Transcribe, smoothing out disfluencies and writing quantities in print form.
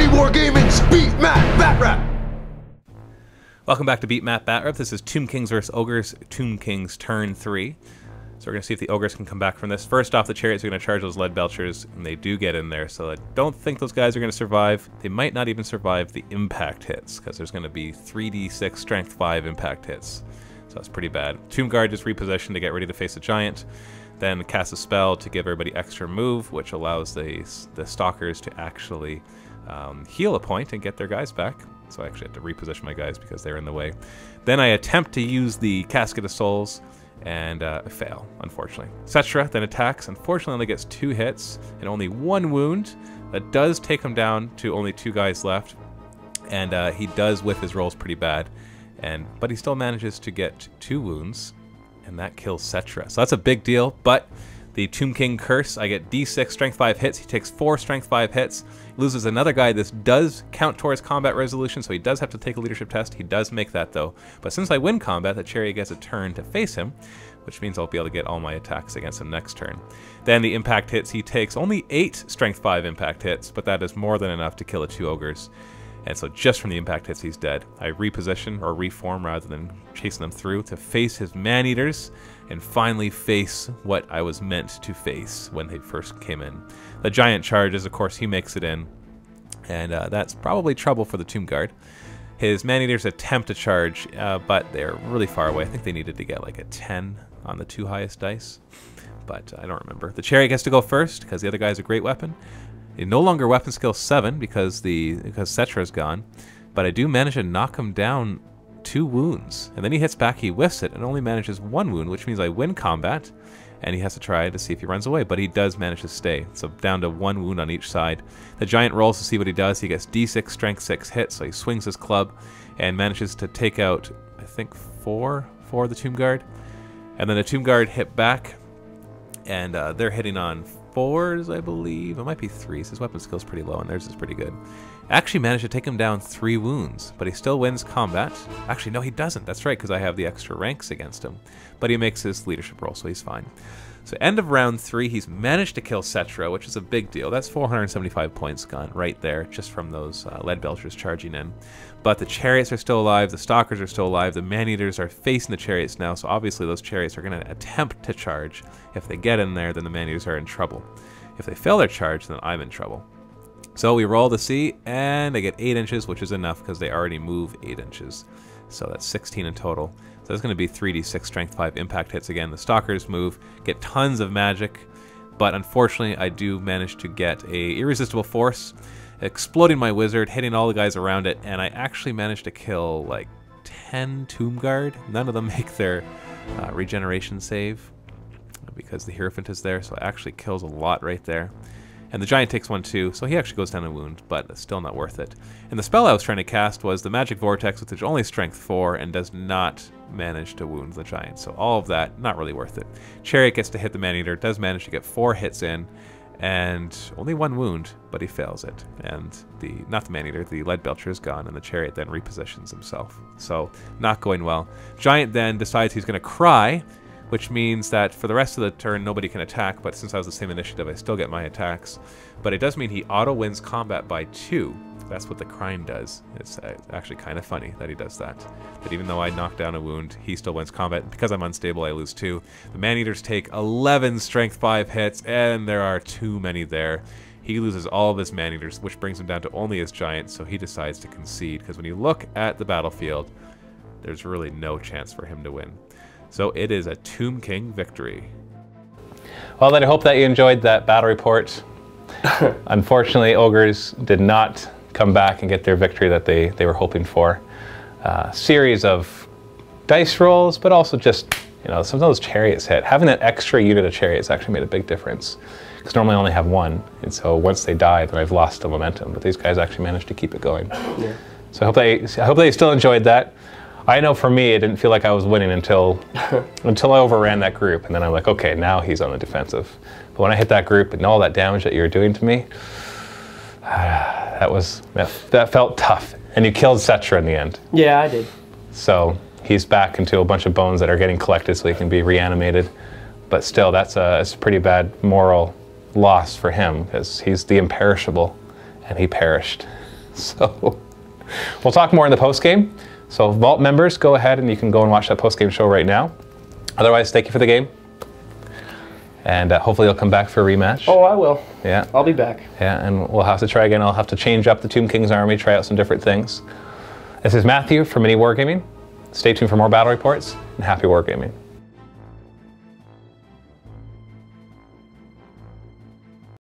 MiniWarGaming's Beat Map Batrep. Welcome back to Beat Map Batrep. This is Tomb Kings vs. Ogres, Tomb Kings turn 3. So we're going to see if the Ogres can come back from this. First off, the Chariots are going to charge those Lead Belchers, and they do get in there, so I don't think those guys are going to survive. They might not even survive the impact hits, because there's going to be 3d6 Strength 5 impact hits. So that's pretty bad. Tomb Guard just repositioned to get ready to face a Giant. Then cast a spell to give everybody extra move, which allows the Stalkers to actually heal a point and get their guys back. So I actually had to reposition my guys because they're in the way. Then I attempt to use the Casket of Souls and fail, unfortunately. Cetra then attacks. Unfortunately, only gets 2 hits and only 1 wound. That does take him down to only 2 guys left. And he does whiff his rolls pretty bad. But he still manages to get 2 wounds. And that kills Cetra. So that's a big deal. But the Tomb King curse, I get d6 Strength 5 hits. He takes 4 Strength 5 hits. Loses another guy. This does count towards combat resolution, so he does have to take a leadership test. He does make that, though. But since I win combat, the Chariot gets a turn to face him, which means I'll be able to get all my attacks against him next turn. Then the impact hits. He takes only 8 Strength 5 impact hits, but that is more than enough to kill the 2 Ogres. And so just from the impact hits, he's dead. I reposition, or reform rather than chasing them through, to face his Man-Eaters and finally face what I was meant to face when they first came in. The Giant charges, of course, he makes it in, and that's probably trouble for the Tomb Guard. His Man-Eaters attempt to charge, but they're really far away. I think they needed to get like a 10 on the 2 highest dice, but I don't remember. The Chariot gets to go first because the other guy's a great weapon. No longer weapon skill 7 because Cetra's gone, but I do manage to knock him down 2 wounds, and then he hits back, he whiffs it, and only manages 1 wound, which means I win combat, and he has to try to see if he runs away, but he does manage to stay, so down to 1 wound on each side. The Giant rolls to see what he does. He gets d6 Strength 6 hits, so he swings his club and manages to take out, I think, 4 for the Tomb Guard, and then the Tomb Guard hit back, and they're hitting on 4s, I believe. It might be 3s. His weapon skill's pretty low, and theirs is pretty good. Actually managed to take him down 3 wounds, but he still wins combat. Actually, no, he doesn't. That's right, because I have the extra ranks against him. But he makes his leadership roll, so he's fine. So end of round 3, he's managed to kill Cetra, which is a big deal. That's 475 points gone right there, just from those Lead Belchers charging in. But the Chariots are still alive, the Stalkers are still alive, the Man-Eaters are facing the Chariots now, so obviously those Chariots are going to attempt to charge. If they get in there, then the Man-Eaters are in trouble. If they fail their charge, then I'm in trouble. So we roll to see, and I get 8 inches, which is enough because they already move 8 inches. So that's 16 in total. So that's going to be 3d6 Strength 5 impact hits again. The Stalkers move, get tons of magic, but unfortunately I do manage to get a irresistible force, exploding my wizard, hitting all the guys around it, and I actually managed to kill like 10 Tomb Guard. None of them make their regeneration save because the Hierophant is there, so it actually kills a lot right there. And the Giant takes 1 too, so he actually goes down a wound, but it's still not worth it. And the spell I was trying to cast was the Magic Vortex, which is only Strength 4 and does not manage to wound the Giant. So all of that, not really worth it. Chariot gets to hit the Man-Eater, does manage to get 4 hits in, and only 1 wound, but he fails it. And not the Man-Eater, the Lead Belcher is gone, and the Chariot then repositions himself. So not going well. Giant then decides he's going to cry, which means that for the rest of the turn nobody can attack, but since I was the same initiative I still get my attacks. But it does mean he auto-wins combat by 2. That's what the crying does. It's actually kind of funny that he does that. That even though I knock down a wound, he still wins combat. Because I'm unstable, I lose 2. The Man-Eaters take 11 Strength 5 hits, and there are too many there. He loses all of his Man-Eaters, which brings him down to only his Giant, so he decides to concede. Because when you look at the battlefield, there's really no chance for him to win. So it is a Tomb King victory. Well, then I hope that you enjoyed that battle report. Unfortunately, Ogres did not come back and get their victory that they were hoping for. Series of dice rolls, but also just, you know, some of those Chariots hit. Having that extra unit of Chariots actually made a big difference. Because normally I only have 1, and so once they die, then I've lost the momentum. But these guys actually managed to keep it going. Yeah. So I hope they still enjoyed that. I know for me, it didn't feel like I was winning until I overran that group, and then I'm like, okay, now he's on the defensive. But when I hit that group and all that damage that you were doing to me, that felt tough. And you killed Cetra in the end. Yeah, I did. So he's back into a bunch of bones that are getting collected so he can be reanimated. But still, that's a pretty bad moral loss for him because he's the imperishable, and he perished. So we'll talk more in the post-game. So Vault members, go ahead and you can go and watch that post-game show right now. Otherwise, thank you for the game. And hopefully you'll come back for a rematch. Oh, I will. Yeah. I'll be back. Yeah, and we'll have to try again. I'll have to change up the Tomb King's army, try out some different things. This is Matthew from MiniWarGaming. Stay tuned for more battle reports, and happy wargaming.